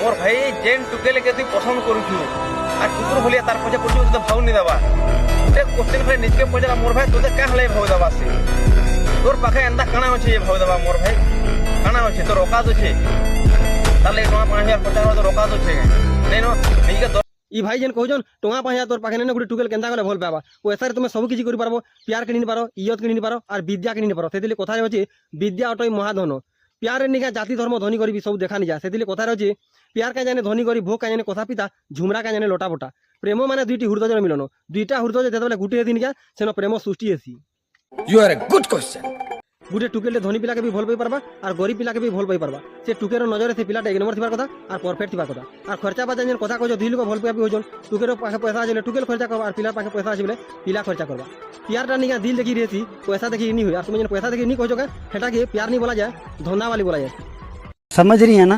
মোর ভাই যেন টুকেলকে তুই পছন্দ করুছু আর কুকুর ভলিয়া তার পয়সা করছু তোতে ভাউ নি দেবা গোটে কোশ্চেন ভাই নিজকে পয়সা মোর ভাই তোতে কাঁ হলে ভাউ দেবা সে তোর পাখে এন্দা কাଣା আছে ভাউ দেবা মোর ভাই কাଣା আছে তোর অকাজ আছে তাহলে টଙ୍କା 5000 50 তোর অকাজ আছে নেই নিজকে ই ভাই যেন কହୁଛন টଙ୍କା 5000 তোর পাখে নেই গোটে টুকেল কেন্তা গলে ভাল পাবা পয়সারে তুমি সব কিছু করে পারবো প্যার কিনি পারো ইয়ত কিনি পারো আর বিদ্যা কিনি পারো সেদিলে কথা হচ্ছে বিদ্যা অটই মহাধন প্যারের নিকা জাতি ধর্ম ধনী করিবি সব দেখা নি যা সেদিলে কথা হচ্ছে প্যার কা জানে ধনী করি ভোগ কা জানে কথা পিতা ঝুমরা কা জানে লোটা বটা প্রেম মানে দুইটি হৃদয়ের মিলন দুইটা হৃদয় যেতবেলে গুটি হেদিন গা সেন প্রেম সৃষ্টি হেসি You are a good question. গোটে টুকেলে ধনী পিলাকে বি ভাল পাই পারবা আর গরিব পিলাকে বি ভাল পাই পারবা সে টুকের নজরে সে পিলাটা এক নম্বর থিবার কথা আর পারফেক্ট থিবার কথা আর খরচা বাজা যেন কথা কইছো দুই লোক ভাল পাবি হইছন টুকের পাখে পয়সা আছে টুকেল খরচা করবা আর পিলার পাখে পয়সা আছে বলে পিলা খরচা করবা প্যারটা নিকা দিল দেখি রেছি পয়সা দেখি নি হয় আর তুমি যেন পয়সা দেখি নি কইছো কা সেটাকে প্যার নি বলা যায় ধন্দা वाली বলা যায় समझ रही है ना।